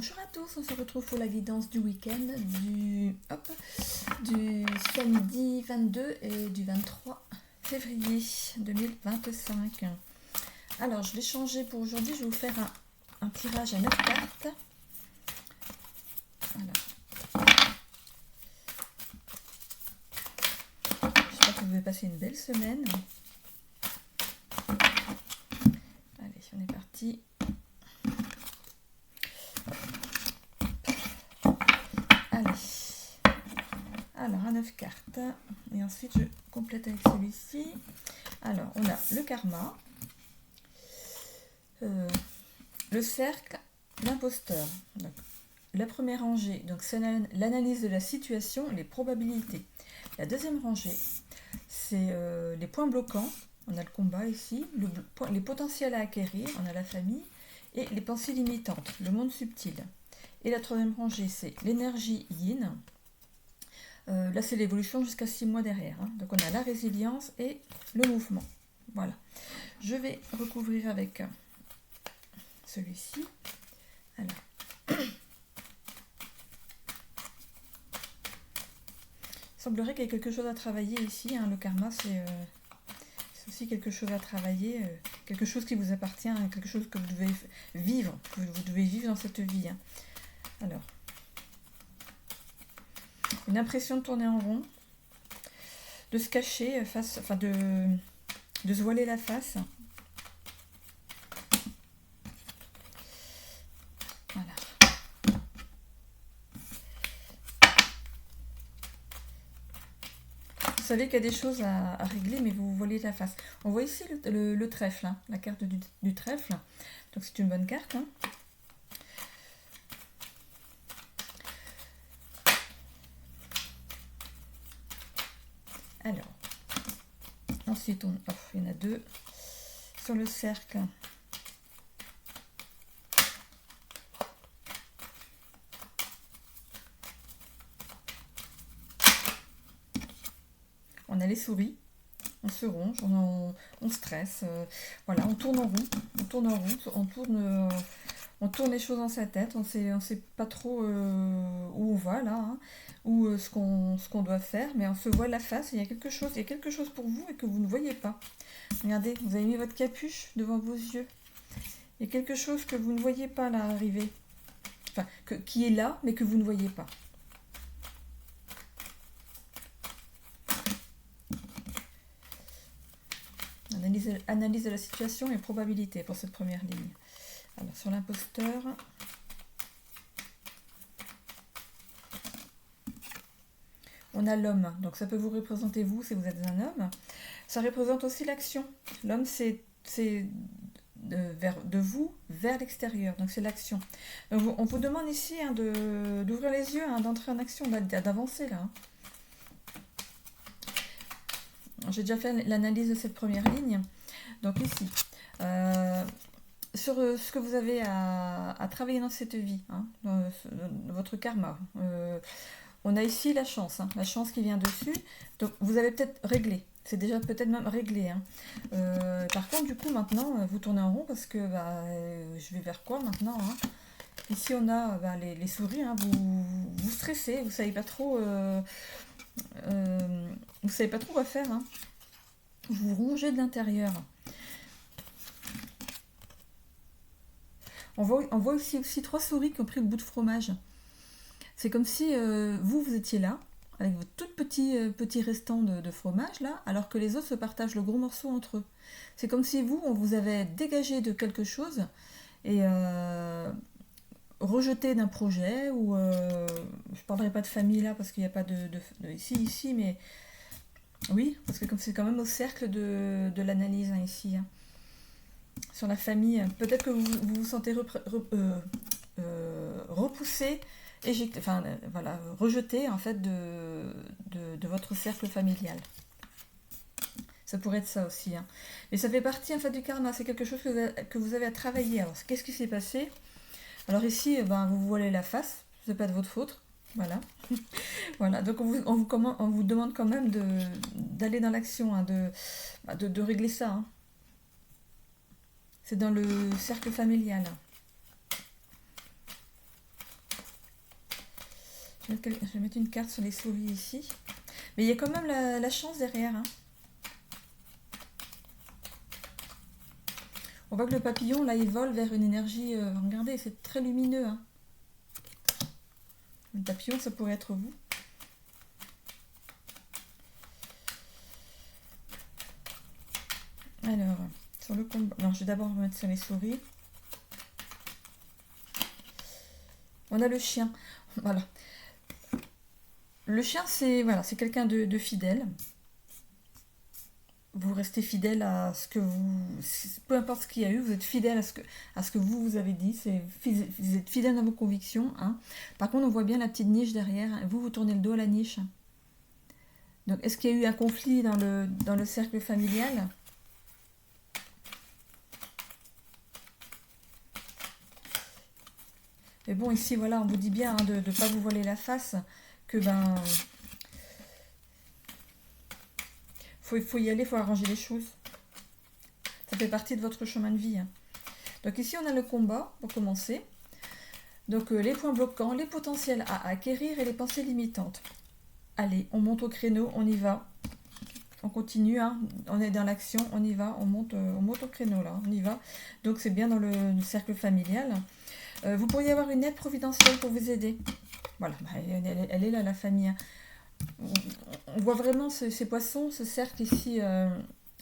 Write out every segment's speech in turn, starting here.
Bonjour à tous, on se retrouve pour la guidance du week-end du samedi 22 et du 23 février 2025. Alors, je vais changer pour aujourd'hui, je vais vous faire un tirage à 9 cartes. Alors, j'espère que vous allez passer une belle semaine. Allez, on est parti. Alors, à 9 cartes. Et ensuite, je complète avec celui-ci. Alors, on a le karma, le cercle, l'imposteur. Donc, la première rangée, donc c'est l'analyse de la situation, les probabilités. La deuxième rangée, c'est les points bloquants. On a le combat ici, les potentiels à acquérir, on a la famille, et les pensées limitantes, le monde subtil. Et la troisième rangée, c'est l'énergie yin. Là, c'est l'évolution jusqu'à 6 mois derrière. Hein. Donc, on a la résilience et le mouvement. Voilà. Je vais recouvrir avec celui-ci. Alors. Il semblerait qu'il y ait quelque chose à travailler ici. Hein. Le karma, c'est aussi quelque chose à travailler. Quelque chose qui vous appartient. Hein, quelque chose que vous devez vivre. Que vous devez vivre dans cette vie. Hein. Alors. Une impression de tourner en rond, de se cacher face, enfin de se voiler la face. Voilà. Vous savez qu'il y a des choses à régler, mais vous voilez la face. On voit ici le trèfle, hein, la carte du trèfle. Donc c'est une bonne carte. Hein. Alors, ensuite, il y en a deux. Sur le cercle, on a les souris, on se ronge, on stresse, voilà, on tourne en rond, on tourne les choses dans sa tête, on sait pas trop où on va là, hein, ou ce qu'on doit faire, mais on se voit la face, il y a quelque chose pour vous et que vous ne voyez pas. Regardez, vous avez mis votre capuche devant vos yeux. Il y a quelque chose que vous ne voyez pas là arriver. Enfin, qui est là, mais que vous ne voyez pas. Analyse de la situation et probabilité pour cette première ligne. Alors, sur l'imposteur, on a l'homme. Donc, ça peut vous représenter vous si vous êtes un homme. Ça représente aussi l'action. L'homme, c'est de vous vers l'extérieur. Donc, c'est l'action. Donc, on vous demande ici hein, d'ouvrir les yeux, hein, d'entrer en action, d'avancer là. Hein. J'ai déjà fait l'analyse de cette première ligne. Donc ici, sur ce que vous avez à travailler dans cette vie, hein, dans votre karma. On a ici la chance qui vient dessus. Donc vous avez peut-être réglé. C'est déjà peut-être même réglé. Hein. Par contre, du coup, maintenant, vous tournez en rond parce que je vais vers quoi maintenant hein. Ici, on a les souris. Hein, vous stressez, vous savez pas trop... vous savez pas trop quoi faire. Hein. Vous rongez de l'intérieur. On voit aussi 3 souris qui ont pris le bout de fromage. C'est comme si vous étiez là, avec votre tout petit restant de fromage, là, alors que les autres se partagent le gros morceau entre eux. C'est comme si on vous avait dégagé de quelque chose et rejeté d'un projet, ou je parlerai pas de famille là, parce qu'il n'y a pas de ici, mais oui, parce que c'est quand même au cercle de l'analyse hein, ici. Hein. Sur la famille, peut-être que vous vous sentez repoussé, éjecté, enfin voilà, rejeté en fait de votre cercle familial. Ça pourrait être ça aussi. Hein. Mais ça fait partie en fait du karma, c'est quelque chose que vous avez à travailler. Alors qu'est-ce qui s'est passé? Alors ici, vous voilez la face, c'est pas de votre faute. Voilà. Voilà, donc on vous demande quand même d'aller dans l'action, hein, de régler ça. Hein. C'est dans le cercle familial. je vais mettre une carte sur les souris ici. Mais il y a quand même la chance derrière. Hein. On voit que le papillon, là, il vole vers une énergie... regardez, c'est très lumineux. Hein. Le papillon, ça pourrait être vous. Alors, sur le combat... Non, je vais d'abord mettre sur les souris. On a le chien. Voilà. Le chien, c'est voilà, c'est quelqu'un de fidèle. Vous restez fidèle à ce que vous... Peu importe ce qu'il y a eu, vous êtes fidèle à ce que vous avez dit. Vous êtes fidèle à vos convictions. Hein. Par contre, on voit bien la petite niche derrière. Vous tournez le dos à la niche. Donc, est-ce qu'il y a eu un conflit dans le cercle familial ? Mais bon, ici, voilà, on vous dit bien hein, de ne pas vous voiler la face, que faut y aller, il faut arranger les choses. Ça fait partie de votre chemin de vie. Hein. Donc ici, on a le combat, pour commencer. Donc les points bloquants, les potentiels à acquérir et les pensées limitantes. Allez, on monte au créneau, on y va. On continue, hein. On est dans l'action, on y va, on monte au créneau, là, on y va. Donc c'est bien dans le cercle familial. Vous pourriez avoir une aide providentielle pour vous aider. Voilà, elle est là, la famille. Hein. On voit vraiment ces poissons, ce cercle ici,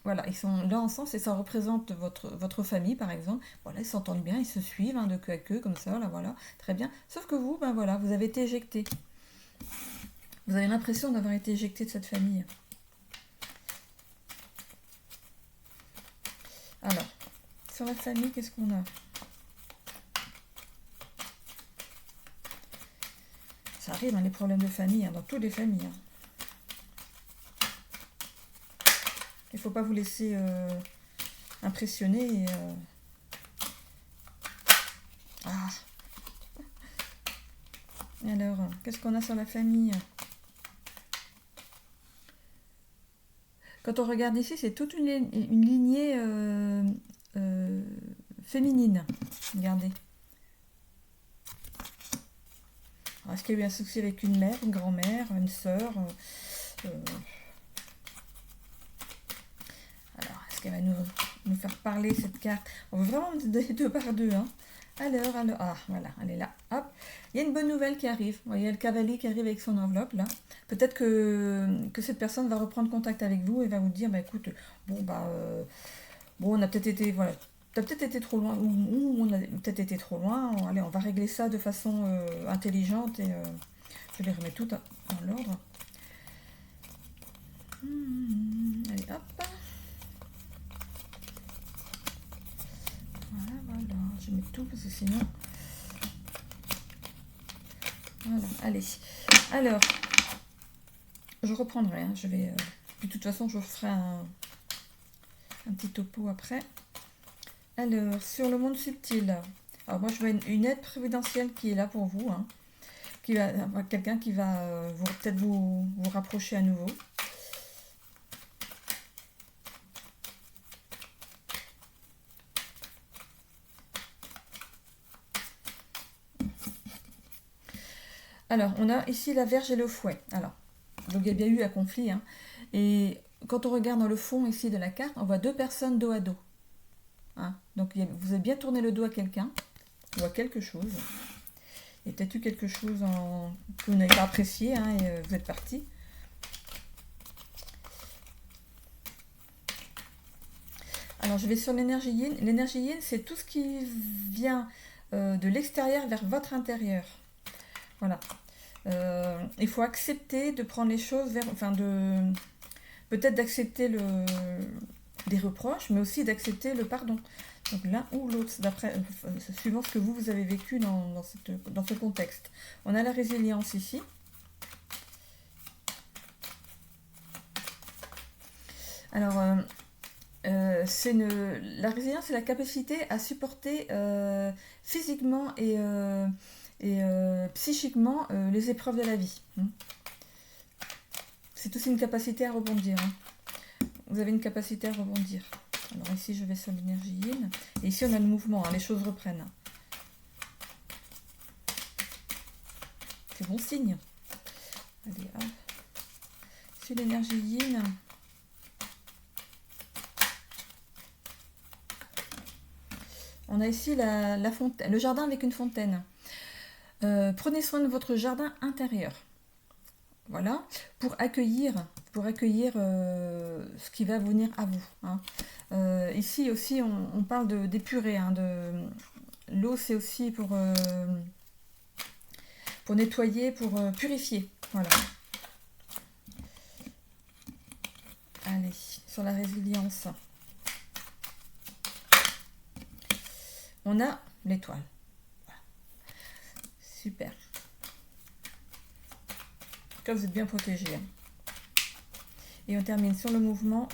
voilà, ils sont là ensemble et ça représente votre famille par exemple. Voilà, ils s'entendent bien, ils se suivent hein, de queue à queue comme ça, là voilà, très bien. Sauf que vous, ben voilà, vous avez été éjecté. Vous avez l'impression d'avoir été éjecté de cette famille. Alors, sur la famille, qu'est-ce qu'on a ? Ça arrive, hein, les problèmes de famille, hein, dans toutes les familles. Hein. Il ne faut pas vous laisser impressionner. Ah. Alors, qu'est-ce qu'on a sur la famille ? Quand on regarde ici, c'est toute une lignée féminine. Regardez. Est-ce qu'il y a eu un souci avec une mère, une grand-mère, une sœur Alors, est-ce qu'elle va nous faire parler cette carte ? On veut vraiment deux par deux. Hein. Alors, ah, voilà, elle est là. Hop. Il y a une bonne nouvelle qui arrive. Vous voyez, le cavalier qui arrive avec son enveloppe, là. Peut-être que cette personne va reprendre contact avec vous et va vous dire, bah écoute, bon, on a peut-être été, voilà, t'as peut-être été trop loin, ou on a peut-être été trop loin. Allez, on va régler ça de façon intelligente et je les remets toutes dans l'ordre. Allez, hop. Voilà, je mets tout parce que sinon... Voilà, allez. Alors, je reprendrai, hein, je vais... de toute façon, je ferai un petit topo après. Alors, sur le monde subtil, alors moi je vois une aide prévidentielle qui est là pour vous, hein, quelqu'un qui va peut-être vous rapprocher à nouveau. Alors, on a ici la Vierge et le Fouet. Alors, donc il y a bien eu un conflit, hein, et quand on regarde dans le fond ici de la carte, on voit deux personnes dos à dos. Hein. Donc vous avez bien tourné le dos à quelqu'un, ou à quelque chose. Il y a peut-être eu quelque chose que vous n'avez pas apprécié, hein, et vous êtes parti. Alors je vais sur l'énergie yin. L'énergie yin, c'est tout ce qui vient de l'extérieur vers votre intérieur. Voilà. Il faut accepter de prendre les choses vers... Enfin, peut-être d'accepter des reproches, mais aussi d'accepter le pardon. Donc l'un ou l'autre, suivant ce que vous avez vécu dans ce contexte. On a la résilience ici. Alors, la résilience, c'est la capacité à supporter physiquement et psychiquement les épreuves de la vie. C'est aussi une capacité à rebondir. Hein. Vous avez une capacité à rebondir. Alors ici, je vais sur l'énergie yin. Et ici, on a le mouvement. Hein, les choses reprennent. C'est bon signe. Allez, hop. Sur l'énergie yin. On a ici la fontaine, le jardin avec une fontaine. Prenez soin de votre jardin intérieur. Voilà, pour accueillir ce qui va venir à vous. Hein. Ici aussi, on parle d'épurer. Hein, l'eau, c'est aussi pour nettoyer, pour purifier. Voilà. Allez, sur la résilience. On a l'étoile. Voilà. Super. Là, vous êtes bien protégé. Hein. Et on termine sur le mouvement.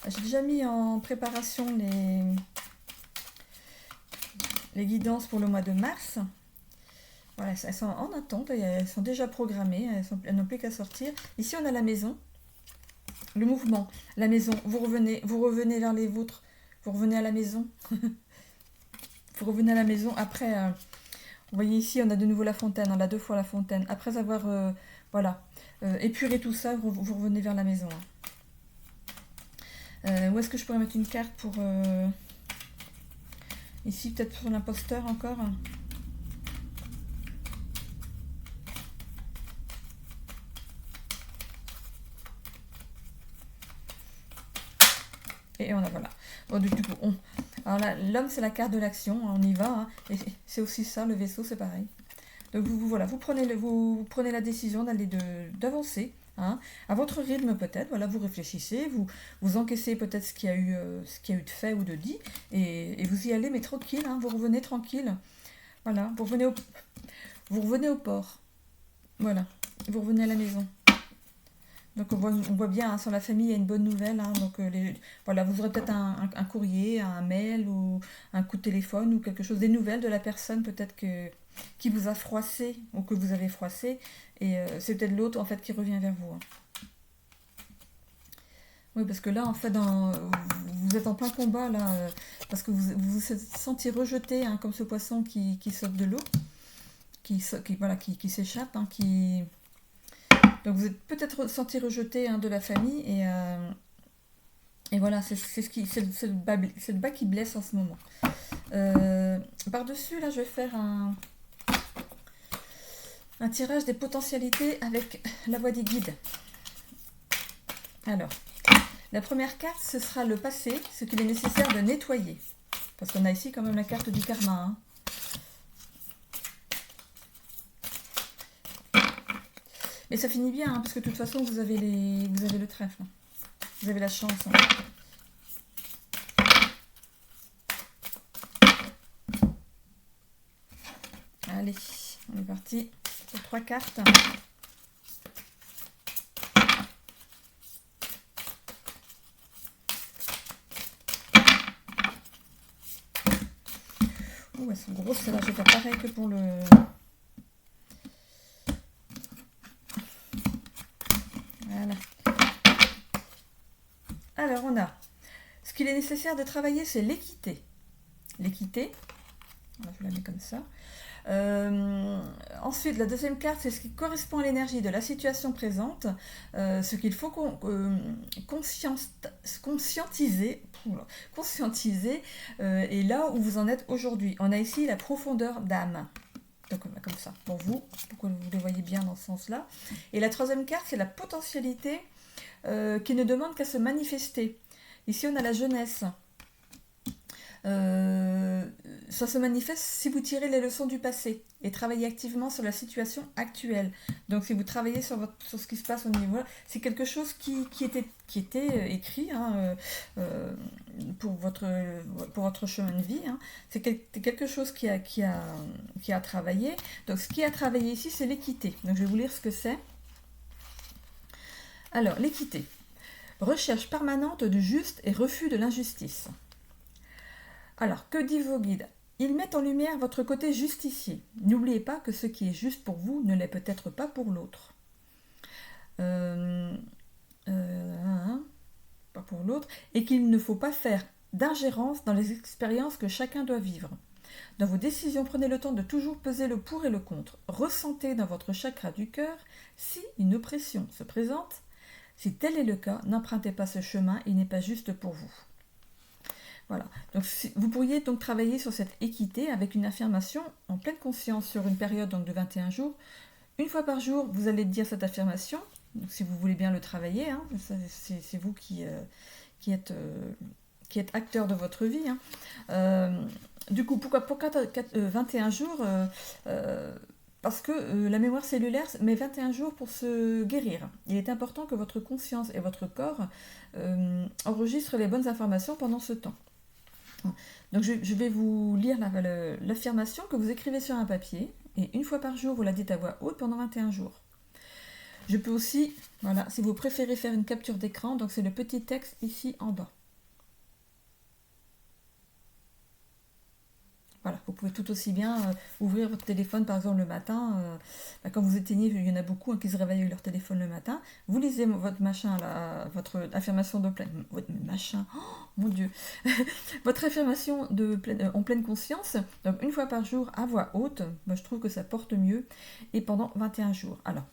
J'ai déjà mis en préparation les guidances pour le mois de mars. Voilà, elles sont en attente, elles sont déjà programmées, elles n'ont plus qu'à sortir. Ici, on a la maison, le mouvement, la maison. Vous revenez vers les vôtres, vous revenez à la maison. Vous revenez à la maison après. Vous voyez ici, on a de nouveau la fontaine, on a 2 fois la fontaine. Après avoir épuré tout ça, vous revenez vers la maison. Où est-ce que je pourrais mettre une carte pour... Ici, peut-être pour l'imposteur encore. Et on a, voilà. Bon, du coup, alors là, l'homme, c'est la carte de l'action, on y va. Hein, et c'est aussi ça, le vaisseau, c'est pareil. Donc vous prenez la décision d'avancer. Hein, à votre rythme peut-être, voilà, vous réfléchissez, vous encaissez peut-être ce qu'il y a eu de fait ou de dit, et vous y allez, mais tranquille, hein, vous revenez tranquille. Voilà, vous revenez au port. Voilà, vous revenez à la maison. Donc on voit bien, hein, sur la famille, il y a une bonne nouvelle. Hein, donc voilà, vous aurez peut-être un courrier, un mail ou un coup de téléphone ou quelque chose, des nouvelles de la personne peut-être qui vous a froissé ou que vous avez froissé. Et c'est peut-être l'autre en fait qui revient vers vous. Hein. Oui, parce que là, en fait, vous êtes en plein combat, là, parce que vous vous êtes senti rejeté, hein, comme ce poisson qui saute de l'eau, qui s'échappe, hein, Donc vous êtes peut-être senti rejeté, hein, de la famille, et voilà, c'est le bas qui blesse en ce moment. Par-dessus, là, je vais faire un tirage des potentialités avec la voix des guides. Alors, la première carte, ce sera le passé, ce qu'il est nécessaire de nettoyer. Parce qu'on a ici quand même la carte du karma. Hein. Mais ça finit bien, hein, parce que de toute façon, vous avez le trèfle. Hein. Vous avez la chance. Hein. Allez, on est parti pour 3 cartes. Oh, elles sont grosses, celles-là. Je vais faire pareil que pour le... Voilà. Alors, on a... Ce qu'il est nécessaire de travailler, c'est l'équité. L'équité. Je la mets comme ça. Ensuite, la deuxième carte, c'est ce qui correspond à l'énergie de la situation présente, ce qu'il faut conscientiser, et là où vous en êtes aujourd'hui. On a ici la profondeur d'âme. Donc comme ça, pour vous que vous les voyez bien dans ce sens-là. Et la troisième carte, c'est la potentialité qui ne demande qu'à se manifester. Ici, on a la jeunesse. Ça se manifeste si vous tirez les leçons du passé et travaillez activement sur la situation actuelle. Donc si vous travaillez sur ce qui se passe au niveau, c'est quelque chose qui était écrit, hein, pour votre chemin de vie. Hein. C'est quelque chose qui a travaillé. Donc ce qui a travaillé ici, c'est l'équité. Donc je vais vous lire ce que c'est. Alors, l'équité. Recherche permanente du juste et refus de l'injustice. Alors, que disent vos guides? Ils mettent en lumière votre côté justicier. N'oubliez pas que ce qui est juste pour vous ne l'est peut-être pas pour l'autre. Pas pour l'autre. Et qu'il ne faut pas faire d'ingérence dans les expériences que chacun doit vivre. Dans vos décisions, prenez le temps de toujours peser le pour et le contre. Ressentez dans votre chakra du cœur si une oppression se présente. Si tel est le cas, n'empruntez pas ce chemin, il n'est pas juste pour vous. Voilà. Donc, vous pourriez donc travailler sur cette équité avec une affirmation en pleine conscience sur une période donc, de 21 jours. Une fois par jour, vous allez dire cette affirmation. Donc, si vous voulez bien le travailler, hein, c'est vous qui êtes acteur de votre vie. Hein. Du coup, pourquoi 21 jours parce que la mémoire cellulaire met 21 jours pour se guérir. Il est important que votre conscience et votre corps enregistrent les bonnes informations pendant ce temps. Donc je vais vous lire l'affirmation que vous écrivez sur un papier et une fois par jour vous la dites à voix haute pendant 21 jours. Je peux aussi, voilà, si vous préférez faire une capture d'écran, donc c'est le petit texte ici en bas. Voilà, vous pouvez tout aussi bien ouvrir votre téléphone par exemple le matin, quand vous éteignez, il y en a beaucoup qui se réveillent avec leur téléphone le matin, vous lisez votre machin, votre affirmation de pleine... Votre machin, oh mon Dieu votre affirmation en pleine conscience, donc une fois par jour à voix haute, moi je trouve que ça porte mieux, et pendant 21 jours. Alors,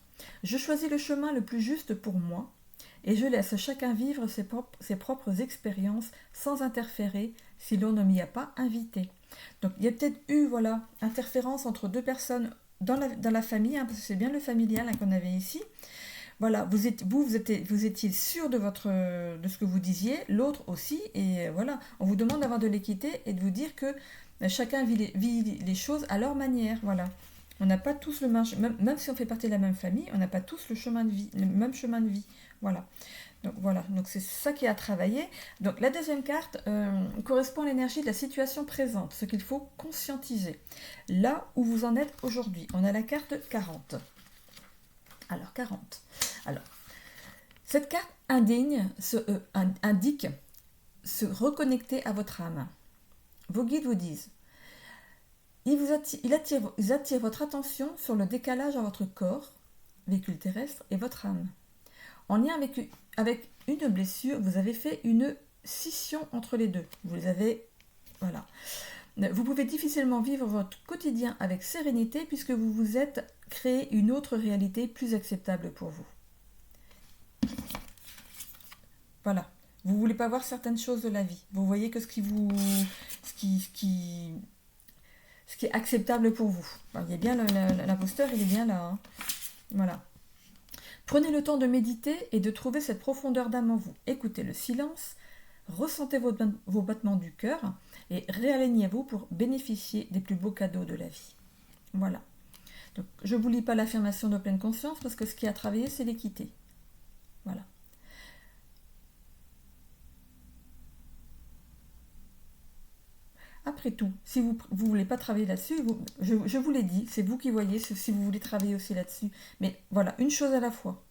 je choisis le chemin le plus juste pour moi, et je laisse chacun vivre ses propres expériences sans interférer si l'on ne m'y a pas invité. Donc il y a peut-être eu interférence entre deux personnes dans la famille, hein, parce que c'est bien le familial qu'on avait ici. Voilà, vous étiez sûr de ce que vous disiez, l'autre aussi, et voilà, on vous demande d'avoir de l'équité et de vous dire que chacun vit les choses à leur manière, voilà. On n'a pas tous même si on fait partie de la même famille, on n'a pas tous le même chemin de vie, voilà. Donc c'est ça qui est à travailler. Donc la deuxième carte correspond à l'énergie de la situation présente, ce qu'il faut conscientiser. Là où vous en êtes aujourd'hui, on a la carte 40. Alors 40. Alors, cette carte indique se reconnecter à votre âme. Vos guides vous disent, ils attirent votre attention sur le décalage à votre corps, véhicule terrestre, et votre âme. En lien avec une blessure, vous avez fait une scission entre les deux. Vous les avez... Voilà. Vous pouvez difficilement vivre votre quotidien avec sérénité puisque vous vous êtes créé une autre réalité plus acceptable pour vous. Voilà. Vous ne voulez pas voir certaines choses de la vie. Vous voyez que ce qui est acceptable pour vous. Il y a bien l'imposteur, il est bien là. Hein. Voilà. Prenez le temps de méditer et de trouver cette profondeur d'âme en vous. Écoutez le silence, ressentez vos battements du cœur et réalignez-vous pour bénéficier des plus beaux cadeaux de la vie. Voilà. Donc, je ne vous lis pas l'affirmation de pleine conscience parce que ce qui a travaillé, c'est l'équité. Voilà. Après tout, si vous ne voulez pas travailler là-dessus, je vous l'ai dit, c'est vous qui voyez si vous voulez travailler aussi là-dessus. Mais voilà, une chose à la fois.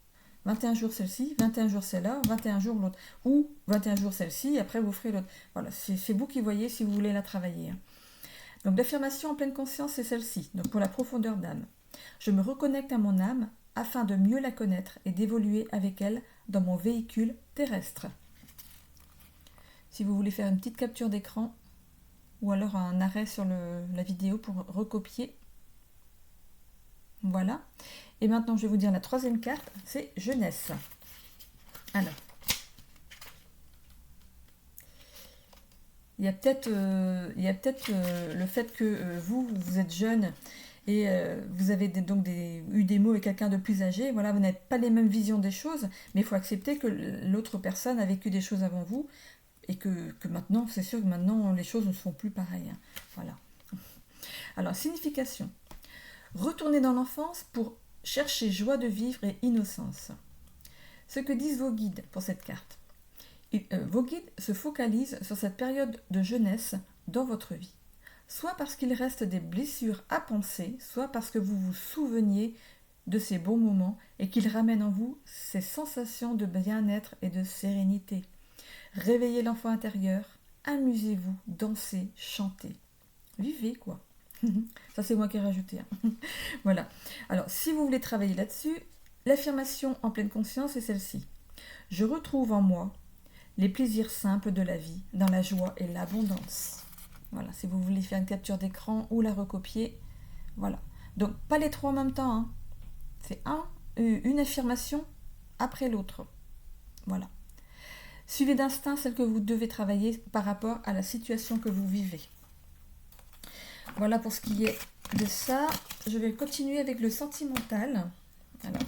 21 jours celle-ci, 21 jours celle-là, 21 jours l'autre. Ou 21 jours celle-ci, après vous ferez l'autre. Voilà, c'est vous qui voyez si vous voulez la travailler. Hein. Donc l'affirmation en pleine conscience, c'est celle-ci. Donc pour la profondeur d'âme. Je me reconnecte à mon âme afin de mieux la connaître et d'évoluer avec elle dans mon véhicule terrestre. Si vous voulez faire une petite capture d'écran, ou alors un arrêt sur la vidéo pour recopier. Voilà. Et maintenant, je vais vous dire la troisième carte, c'est jeunesse. Alors, il y a peut-être le fait que vous êtes jeune et vous avez eu des mots avec quelqu'un de plus âgé. Voilà, vous n'avez pas les mêmes visions des choses, mais il faut accepter que l'autre personne a vécu des choses avant vous. Et que maintenant, c'est sûr que maintenant, les choses ne sont plus pareilles. Hein. Voilà. Alors, signification. Retournez dans l'enfance pour chercher joie de vivre et innocence. Ce que disent vos guides pour cette carte. Vos guides se focalisent sur cette période de jeunesse dans votre vie. Soit parce qu'il reste des blessures à penser, soit parce que vous vous souveniez de ces bons moments et qu'ils ramènent en vous ces sensations de bien-être et de sérénité. Réveillez l'enfant intérieur, amusez-vous, dansez, chantez. Vivez, quoi. Ça, c'est moi qui ai rajouté. Hein. Voilà. Alors, si vous voulez travailler là-dessus, l'affirmation en pleine conscience est celle-ci. Je retrouve en moi les plaisirs simples de la vie, dans la joie et l'abondance. Voilà, si vous voulez faire une capture d'écran ou la recopier, voilà. Donc, pas les trois en même temps, hein. C'est une affirmation après l'autre. Voilà. Suivez d'instinct celle que vous devez travailler par rapport à la situation que vous vivez. Voilà pour ce qui est de ça. Je vais continuer avec le sentimental. Alors,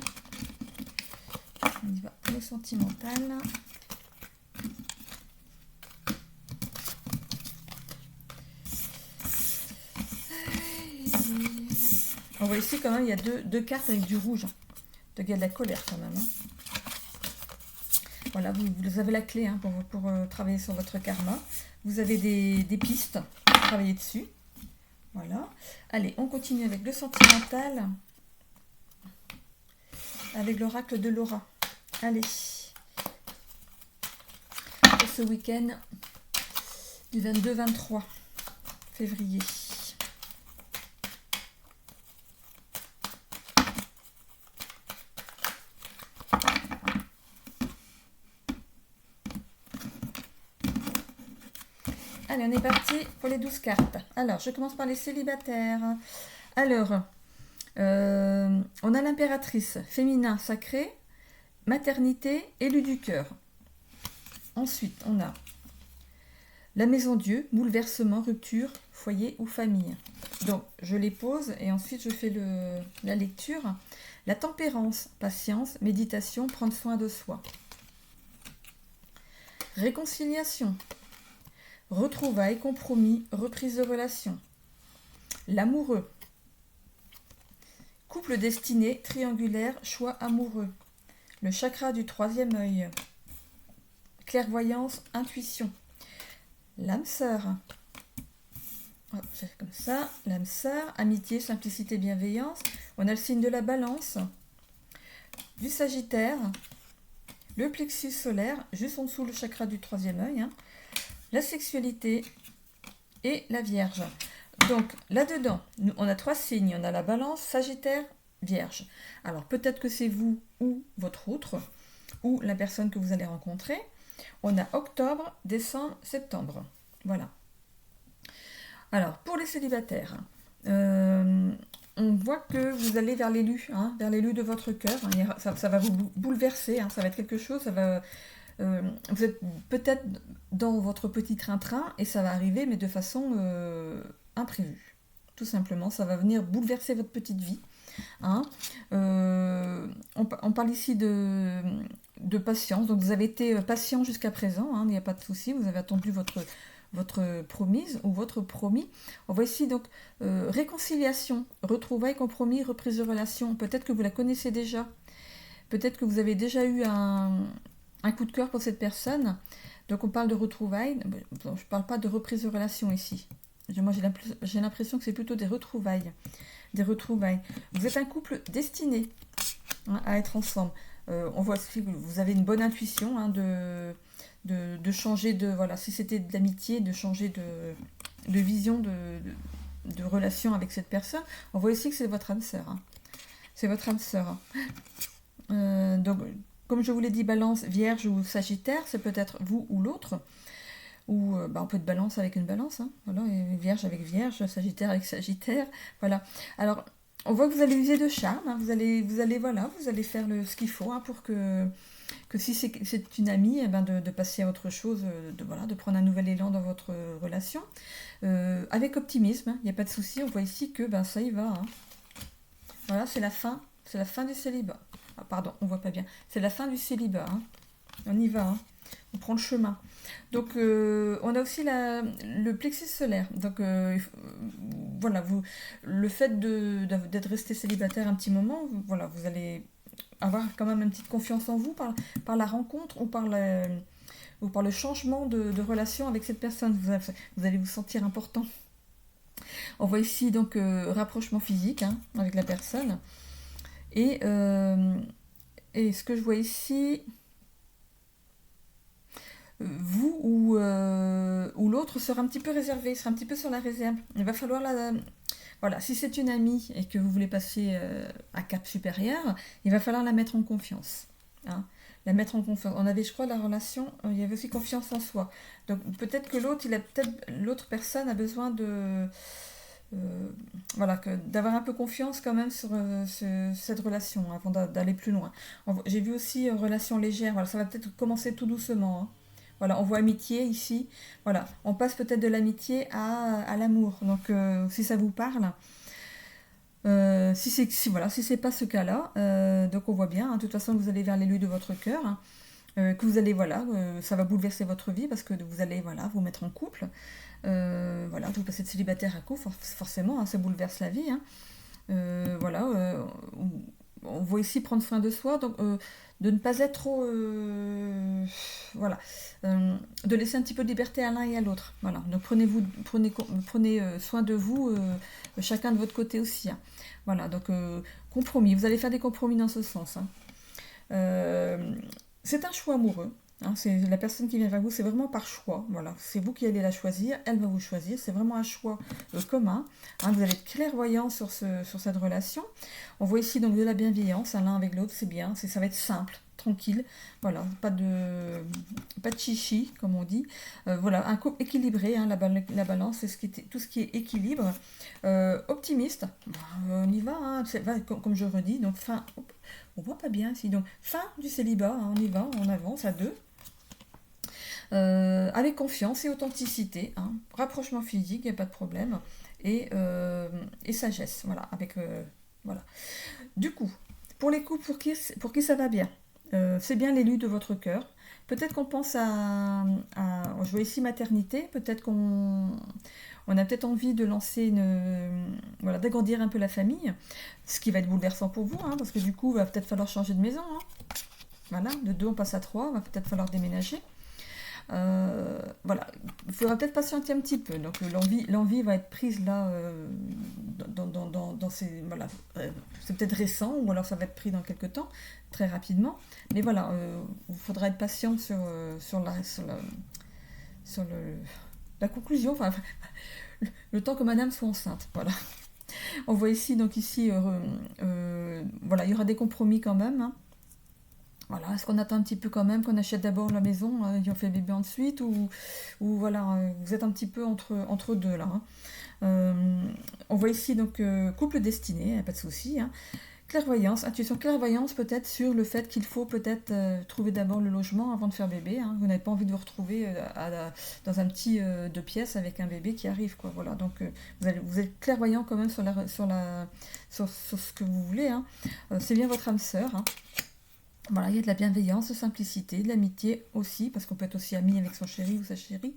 on y va, le sentimental. On voit ici quand même, il y a deux cartes avec du rouge. Donc il y a de la colère quand même. Hein. Voilà, vous avez la clé hein, pour travailler sur votre karma. Vous avez des pistes pour travailler dessus. Voilà. Allez, on continue avec le sentimental. Avec l'oracle de Laura. Allez. Pour ce week-end du 22-23 février. Allez, on est parti pour les 12 cartes. Alors, je commence par les célibataires. Alors, on a l'impératrice, féminin sacré, maternité, élu du cœur. Ensuite, on a la maison Dieu, bouleversement, rupture, foyer ou famille. Donc, je les pose et ensuite je fais la lecture. La tempérance, patience, méditation, prendre soin de soi. Réconciliation. Retrouvailles, compromis, reprise de relation. L'amoureux. Couple destiné, triangulaire, choix amoureux. Le chakra du troisième œil. Clairvoyance, intuition. L'âme sœur. C'est comme ça. L'âme sœur, amitié, simplicité, bienveillance. On a le signe de la balance. Du sagittaire. Le plexus solaire, juste en dessous le chakra du troisième œil. Hein. La sexualité et la Vierge. Donc là-dedans, on a 3 signes. On a la balance, Sagittaire, Vierge. Alors peut-être que c'est vous ou votre autre, ou la personne que vous allez rencontrer. On a octobre, décembre, septembre. Voilà. Alors pour les célibataires, on voit que vous allez vers l'élu, hein, vers l'élu de votre cœur. Ça va vous bouleverser, hein, ça va être quelque chose, ça va... vous êtes peut-être dans votre petit train-train et ça va arriver, mais de façon imprévue. Tout simplement, ça va venir bouleverser votre petite vie. Hein. On parle ici de patience. Donc vous avez été patient jusqu'à présent, hein, il n'y a pas de souci. Vous avez attendu votre promise ou votre promis. On voit ici donc réconciliation, retrouvailles, compromis, reprise de relation. Peut-être que vous la connaissez déjà. Peut-être que vous avez déjà eu un coup de cœur pour cette personne. Donc on parle de retrouvailles. Je ne parle pas de reprise de relation ici. Moi j'ai l'impression que c'est plutôt des retrouvailles. Des retrouvailles. Vous êtes un couple destiné hein, à être ensemble. On voit que vous avez une bonne intuition hein, de changer de... Voilà, si c'était de l'amitié, de changer de vision de relation avec cette personne. On voit ici que c'est votre âme sœur. Hein. C'est votre âme sœur. Hein. Donc... Comme je vous l'ai dit, balance, vierge ou sagittaire, c'est peut-être vous ou l'autre. Ou on peut être balance avec une balance. Hein, voilà, et vierge avec vierge, sagittaire avec sagittaire. Voilà. Alors, on voit que vous allez user de charme. Hein, vous allez faire ce qu'il faut hein, pour que si c'est une amie, de passer à autre chose, de prendre un nouvel élan dans votre relation. Avec optimisme, il n'y a pas de souci. On voit ici que ça y va. Hein. Voilà, c'est la fin du célibat. Ah, pardon, on voit pas bien. C'est la fin du célibat. Hein. On y va. Hein. On prend le chemin. Donc, on a aussi le plexus solaire. Donc, voilà, le fait d'être resté célibataire un petit moment, vous allez avoir quand même une petite confiance en vous par la rencontre ou par le changement de relation avec cette personne. Vous allez vous sentir important. On voit ici donc rapprochement physique hein, avec la personne. Et ce que je vois ici, vous ou l'autre sera un petit peu réservé, sera un petit peu sur la réserve. Il va falloir voilà, si c'est une amie et que vous voulez passer à cap supérieur, il va falloir la mettre en confiance. Hein. la mettre en confiance. On avait, je crois, la relation, il y avait aussi confiance en soi. Donc peut-être que l'autre personne a besoin de, euh, voilà, d'avoir un peu confiance quand même sur cette relation avant d'aller plus loin. J'ai vu aussi relation légère. Voilà, ça va peut-être commencer tout doucement, hein. Voilà, on voit amitié ici. Voilà, on passe peut-être de l'amitié à l'amour. Donc si ça vous parle. Voilà, si c'est pas ce cas-là, donc on voit bien, hein, de toute façon, que vous allez vers l'élu de votre cœur, hein, que vous allez, voilà, ça va bouleverser votre vie parce que vous allez, voilà, vous mettre en couple. Voilà, vous passez de célibataire à couple, forcément, hein, ça bouleverse la vie, hein. Voilà, on voit ici prendre soin de soi, donc de ne pas être trop, voilà, de laisser un petit peu de liberté à l'un et à l'autre. Voilà, donc prenez soin de vous, chacun de votre côté aussi, hein. Voilà, donc compromis. Vous allez faire des compromis dans ce sens, hein. Euh, c'est un choix amoureux, hein. C'est la personne qui vient vers vous, c'est vraiment par choix. Voilà, c'est vous qui allez la choisir, elle va vous choisir. C'est vraiment un choix commun, hein. Vous allez être clairvoyant sur cette relation. On voit ici donc de la bienveillance, hein, l'un avec l'autre, c'est bien. Ça va être simple, tranquille. Voilà, pas de chichi, comme on dit. Voilà, un couple équilibré, hein, la balance, c'est tout ce qui est équilibre. Optimiste, on y va, hein, comme je redis. Donc on voit pas bien ici. Donc fin du célibat, hein, on y va, on avance à deux. Avec confiance et authenticité, hein. Rapprochement physique, il n'y a pas de problème. Et sagesse, voilà. Voilà. Du coup, pour les couples pour qui ça va bien, c'est bien l'élu de votre cœur. Peut-être qu'on pense je vois ici maternité, peut-être on a peut-être envie de lancer voilà, d'agrandir un peu la famille, ce qui va être bouleversant pour vous, hein, parce que du coup, il va peut-être falloir changer de maison, hein. Voilà, de 2 on passe à 3, il va peut-être falloir déménager. Voilà, il faudra peut-être patienter un petit peu. Donc l'envie va être prise là, dans ces, voilà, c'est peut-être récent ou alors ça va être pris dans quelques temps, très rapidement. Mais voilà, il faudra être patient sur la conclusion, enfin, le temps que Madame soit enceinte. Voilà. On voit ici, voilà, il y aura des compromis quand même, hein. Voilà, est-ce qu'on attend un petit peu quand même qu'on achète d'abord la maison et on fait bébé ensuite ou voilà, vous êtes un petit peu entre deux là, hein. On voit ici donc couple destiné, pas de souci, hein. Clairvoyance, intuition, clairvoyance peut-être sur le fait qu'il faut peut-être trouver d'abord le logement avant de faire bébé, hein. Vous n'avez pas envie de vous retrouver dans un petit 2 pièces avec un bébé qui arrive, quoi. Voilà, donc vous êtes clairvoyant quand même sur ce que vous voulez, hein. C'est bien votre âme sœur, hein. Voilà, il y a de la bienveillance, de simplicité, de l'amitié aussi, parce qu'on peut être aussi ami avec son chéri ou sa chérie.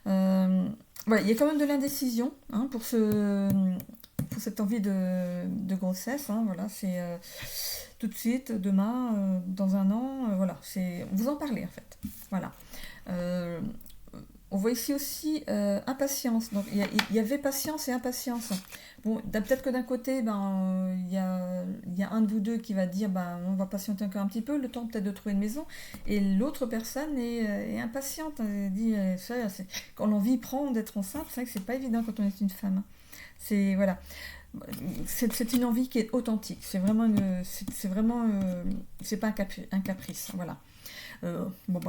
Voilà, il y a quand même de l'indécision, hein, pour cette envie de grossesse, hein. Voilà, c'est tout de suite, demain, dans un an, voilà, vous en parlez en fait. Voilà. Euh, on voit ici aussi impatience. Donc il y avait patience et impatience. Bon, peut-être que d'un côté, il y a un de vous deux qui va dire on va patienter encore un petit peu, le temps peut-être de trouver une maison. Et l'autre personne est impatiente. Elle dit quand l'envie prend d'être enceinte, c'est vrai que c'est pas évident quand on est une femme. Voilà. C'est une envie qui est authentique. C'est pas un caprice. Voilà. Bon,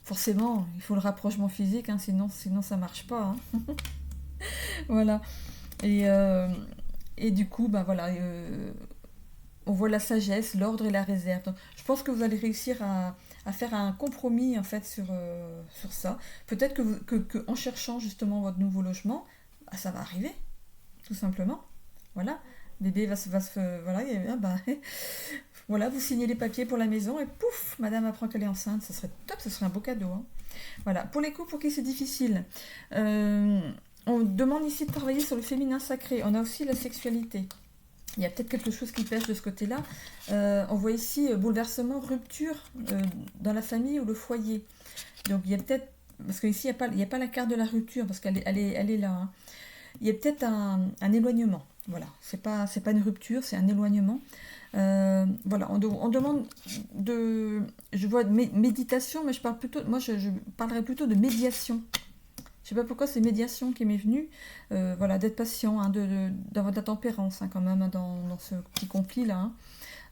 forcément, il faut le rapprochement physique, hein, sinon ça marche pas, hein. Voilà. Et, euh, et du coup, voilà, on voit la sagesse, l'ordre et la réserve. Donc, je pense que vous allez réussir à faire un compromis en fait sur ça. Peut-être que en cherchant justement votre nouveau logement, ça va arriver, tout simplement. Voilà. Bébé voilà, voilà, vous signez les papiers pour la maison et pouf, madame apprend qu'elle est enceinte. Ce serait top, ce serait un beau cadeau, hein. Voilà, pour les couples pour qui c'est difficile, on demande ici de travailler sur le féminin sacré. On a aussi la sexualité. Il y a peut-être quelque chose qui pêche de ce côté-là. On voit ici bouleversement, rupture dans la famille ou le foyer. Donc il y a peut-être, parce qu'ici il n'y a pas la carte de la rupture, parce qu'elle est là, hein. Il y a peut-être un éloignement. Voilà, c'est pas une rupture, c'est un éloignement. Voilà, on demande je vois méditation, mais je parlerais plutôt de médiation. Je sais pas pourquoi c'est médiation qui m'est venue. Voilà, d'être patient, hein, d'avoir de la tempérance, hein, quand même, hein, dans ce petit conflit là,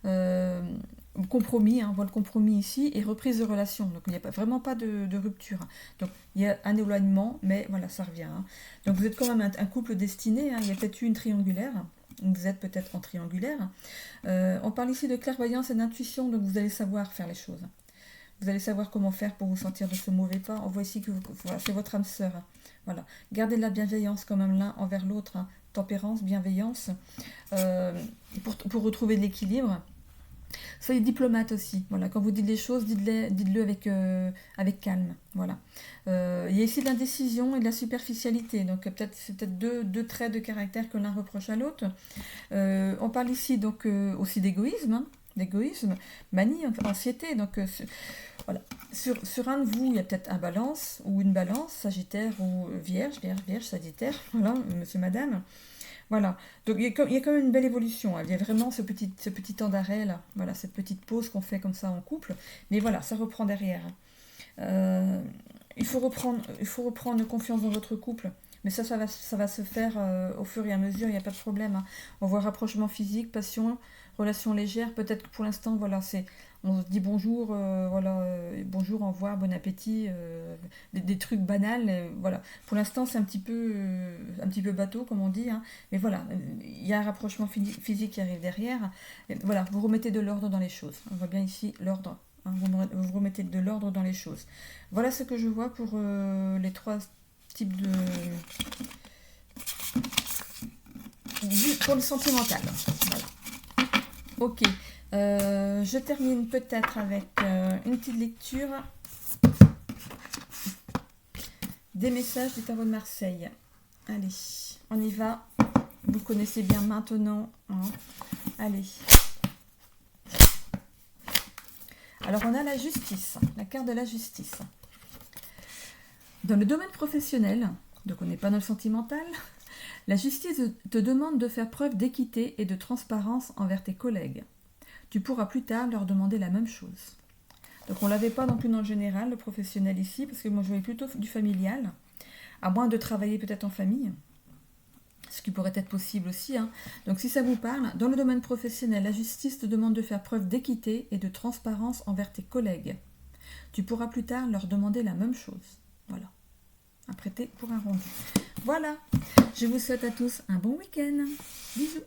hein. compromis, hein, on voit le compromis ici, et reprise de relation. Donc il n'y a vraiment pas de rupture. Donc il y a un éloignement, mais voilà, ça revient. Hein. Donc vous êtes quand même un couple destiné, hein, il y a peut-être eu une triangulaire, vous êtes peut-être en triangulaire. On parle ici de clairvoyance et d'intuition, donc vous allez savoir faire les choses. Vous allez savoir comment faire pour vous sortir de ce mauvais pas. On voit ici que voilà, c'est votre âme sœur. Hein. Voilà. Gardez de la bienveillance quand même l'un envers l'autre. Hein. Tempérance, bienveillance, pour retrouver de l'équilibre. Soyez diplomate aussi. Voilà, quand vous dites les choses, dites-le avec calme. Voilà. Il y a ici de l'indécision et de la superficialité. Donc c'est peut-être deux traits de caractère que l'un reproche à l'autre. On parle ici donc aussi d'égoïsme. Hein, d'égoïsme, manie, anxiété. Donc voilà. Sur un de vous, il y a peut-être un balance ou une balance, Sagittaire ou Vierge, Sagittaire. Voilà, monsieur, madame. Voilà, donc il y a quand même une belle évolution. Hein. Il y a vraiment ce petit temps d'arrêt là, voilà, cette petite pause qu'on fait comme ça en couple. Mais voilà, ça reprend derrière. Il faut reprendre confiance dans votre couple. Mais ça va se faire au fur et à mesure, il n'y a pas de problème. Hein. On voit rapprochement physique, passion, relation légère. Peut-être que pour l'instant, voilà, on se dit bonjour, bonjour, au revoir, bon appétit, des trucs banals. Voilà. Pour l'instant, c'est un petit peu bateau, comme on dit. Hein. Mais voilà, il y a un rapprochement physique qui arrive derrière. Et voilà, vous remettez de l'ordre dans les choses. On voit bien ici l'ordre. Hein, vous remettez de l'ordre dans les choses. Voilà ce que je vois pour les 3 types de... pour le sentimental. Voilà. Ok. Je termine peut-être avec une petite lecture des messages du tarot de Marseille. Allez, on y va. Vous connaissez bien maintenant. Hein. Allez. Alors on a la justice, la carte de la justice. Dans le domaine professionnel, donc on n'est pas dans le sentimental, la justice te demande de faire preuve d'équité et de transparence envers tes collègues. Tu pourras plus tard leur demander la même chose. Donc on ne l'avait pas non plus dans le général, le professionnel ici, parce que moi je voyais plutôt du familial, à moins de travailler peut-être en famille, ce qui pourrait être possible aussi. Hein. Donc si ça vous parle, dans le domaine professionnel, la justice te demande de faire preuve d'équité et de transparence envers tes collègues. Tu pourras plus tard leur demander la même chose. Voilà. À prêter pour un rendu. Voilà. Je vous souhaite à tous un bon week-end. Bisous.